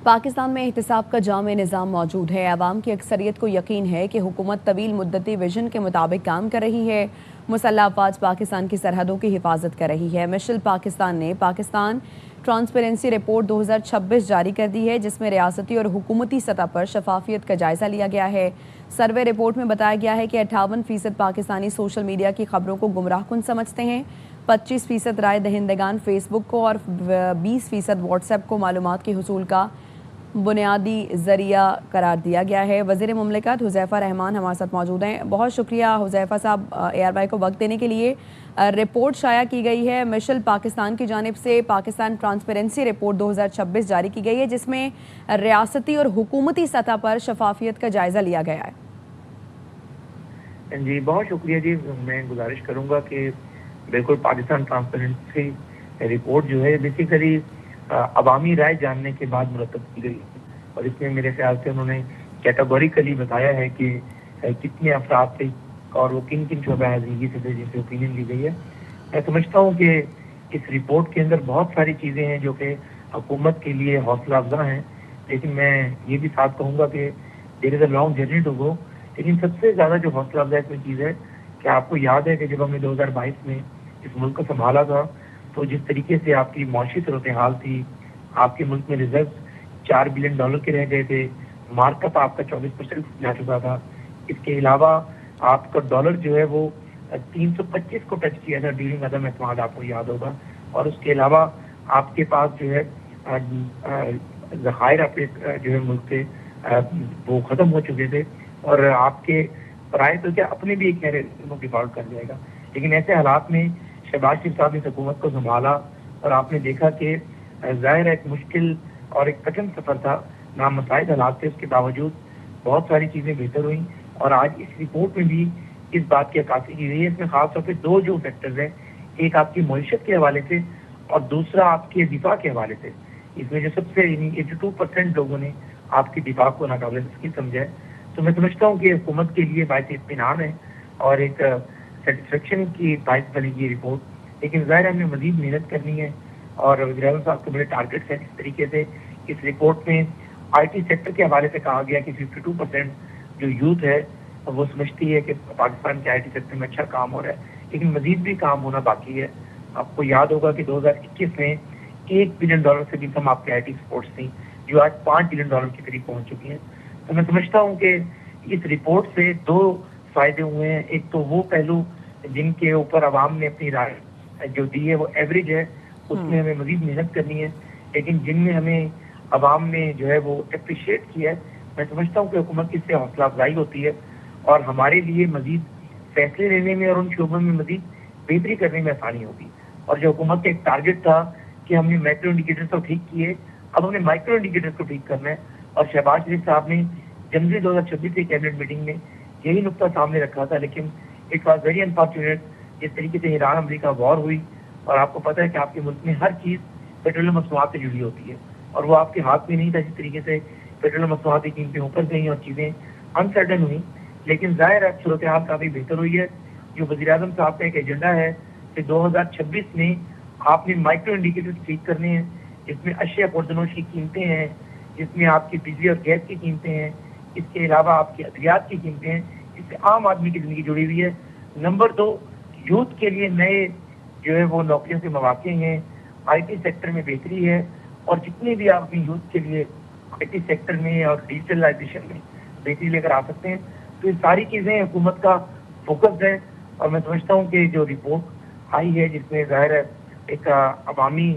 पाकिस्तान में एहतिसाब का जामे निज़ाम मौजूद है। अवाम की अक्सरियत को यकीन है कि हुकूमत तवील मुद्दती विजन के मुताबिक काम कर रही है। मुसल्लह अफवाज पाकिस्तान की सरहदों की हिफाजत कर रही है। मिशेल पाकिस्तान ने पाकिस्तान ट्रांसपेरेंसी रिपोर्ट 2026 जारी कर दी है, जिसमें रियासती और हुकूमती सतह पर शफाफियत का जायज़ा लिया गया है। सर्वे रिपोर्ट में बताया गया है कि 58% पाकिस्तानी सोशल मीडिया की खबरों को गुमराहकुन समझते हैं। 25% राय दहिंदगान फेसबुक को और 20% व्हाट्सएप को मालूमात के हुसूल का बुनियादी ज़रिया करार दिया गया है। वज़ीर मुमलिकत हुज़ैफ़ा रहमान हमारे साथ मौजूद हैं। बहुत शुक्रिया हुज़ैफ़ा साहब ARY को वक्त देने के लिए। रिपोर्ट शाया की गई है मिशेल पाकिस्तान की जानिब से। पाकिस्तान ट्रांसपेरेंसी रिपोर्ट 2026 जारी की गई है, जिसमें रियासती और हुकूमती सतह पर शफाफियत का जायज़ा लिया गया है। जी बहुत शुक्रिया जी। मैं गुजारिश करूँगा कि बिल्कुल पाकिस्तान ट्रांसपेरेंसी रिपोर्ट जो है बेसिकली अवामी राय जानने के बाद मुरतब की गई और इसमें मेरे ख्याल से उन्होंने कैटेगोरिकली बताया है कि कितने अफराद थे और वो किन किन शोबा ज़िंदगी से जिनसे ओपिनियन ली गई है। मैं समझता हूँ कि इस रिपोर्ट के अंदर बहुत सारी चीज़ें हैं जो कि हुकूमत के लिए हौसला अफजा हैं, लेकिन मैं ये भी साथ कहूँगा कि there is a long journey to go. लेकिन सबसे ज़्यादा जो हौसला अफजा इसमें चीज़ है कि आपको याद है कि जब हमने 2022 में इस मुल्क को संभाला था तो जिस तरीके से आपकी मौशी सूरत हाल थी, आपके मुल्क में रिजर्व $4 बिलियन के रह गए थे, मार्कअप आपका 24% जा चुका था। इसके अलावा आपका डॉलर जो है वो 325 को टच किया था ड्यूरिंग अदम एतमाद, आपको याद होगा। और उसके अलावा आपके पास जो है ज़खायर अपने जो है मुल्क से वो ख़त्म हो चुके थे और आपके पराए तो क्या अपने भी एक कह रहे डिफॉल्ट कर जाएगा। लेकिन ऐसे हालात में शहबाज शरीफ साहब ने हुकूमत को संभाला और आपने देखा कि ज़ाहिर एक मुश्किल और एक कठिन सफ़र था, नामसाइद हालात थे, उसके बावजूद बहुत सारी चीज़ें बेहतर हुई। और आज इस रिपोर्ट में भी इस बात की अक्कासी की गई है। इसमें खास तौर पे दो जो फैक्टर्स हैं, एक आपकी मईशत के हवाले से और दूसरा आपके दिफा के हवाले से। इसमें जो सबसे 82% लोगों ने आपकी दिफा को नाकाबिल तस्लीम समझा है। तो मैं समझता हूँ कि हुकूमत के लिए बायस इत्मीनान है और एक सेटिस्फेक्शन की बायस बनेगी रिपोर्ट। लेकिन ज़ाहिर हमने मज़ीद मेहनत करनी है और वज़ीर आज़म साहब के बड़े टारगेट्स हैं। इस तरीके से इस रिपोर्ट में IT सेक्टर के हवाले से कहा गया कि 52% जो यूथ है वो समझती है कि पाकिस्तान के IT सेक्टर में अच्छा काम हो रहा है, लेकिन मज़ीद भी काम होना बाकी है। आपको याद होगा कि 2021 में $1 बिलियन से भी कम आपके IT एक्सपोर्ट्स थी, जो आज $5 बिलियन के करीब पहुँच चुकी हैं। तो मैं समझता हूँ कि इस रिपोर्ट से दो फ़ायदे हुए हैं। एक तो वो पहलू जिनके ऊपर अवाम ने अपनी राय जो दी है वो एवरेज है, उसमें हमें मज़ीद मेहनत करनी है। लेकिन जिनमें हमें अवाम ने जो है वो अप्रिशिएट किया है, मैं समझता हूँ कि हुकूमत की इससे हौसला अफजाई होती है और हमारे लिए मज़ीद फैसले लेने में और उन शोबों में मज़ीद बेहतरी करने में आसानी होगी। और जो हुकूमत का एक टारगेट था कि हमने माइक्रो इंडिकेटर्स को ठीक किए, अब हमने माइक्रो इंडिकेटर्स को ठीक करना है। और शहबाज शरीफ साहब ने जनवरी 2026 की कैबिनेट मीटिंग में यही नुक्ता सामने रखा था, लेकिन इट वॉज वेरी अनफॉर्चुनेट जिस तरीके से ईरान अमरीका वॉर हुई। और आपको पता है कि आपके मुल्क में हर चीज़ पेट्रोलियम मसनूआत से जुड़ी होती है और वो आपके हाथ में नहीं था। जिस तरीके से पेट्रोलियम मसनूआत की कीमतें ऊपर गई और चीज़ें अनसर्टन हुई, लेकिन ज़ाहिर है सूरत हाल काफ़ी बेहतर हुई है। जो वज़ीर आज़म साहब का एक एजेंडा है कि 2026 में आपने माइक्रो इंडिकेटर्स ठीक करने हैं, जिसमें अशिया खुर्दनोश की कीमतें हैं, जिसमें आपकी बिजली और गैस की कीमतें हैं, इसके अलावा आपकी अद्वियात की कीमतें हैं, इससे आम आदमी की ज़िंदगी जुड़ी हुई है। नंबर 2, यूथ के लिए नए जो है वो नौकरियों के मौके हैं, IT सेक्टर में बेहतरी है। और जितने भी आप अपनी यूथ के लिए IT सेक्टर में और डिजिटलाइजेशन में बेहतरी लेकर आ सकते हैं, तो ये सारी चीज़ें हुकूमत का फोकस है। और मैं समझता हूँ कि जो रिपोर्ट आई है, जिसमें ज़ाहिर है एक अवामी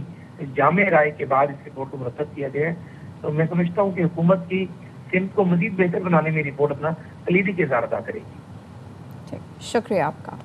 जामे राय के बाद इस रिपोर्ट को मुरतब किया गया है, तो मैं समझता हूँ कि हुकूमत की सिमत को मज़ीद बेहतर बनाने में रिपोर्ट अपना कलीदी किरदार अदा करेगी। ठीक, शुक्रिया आपका।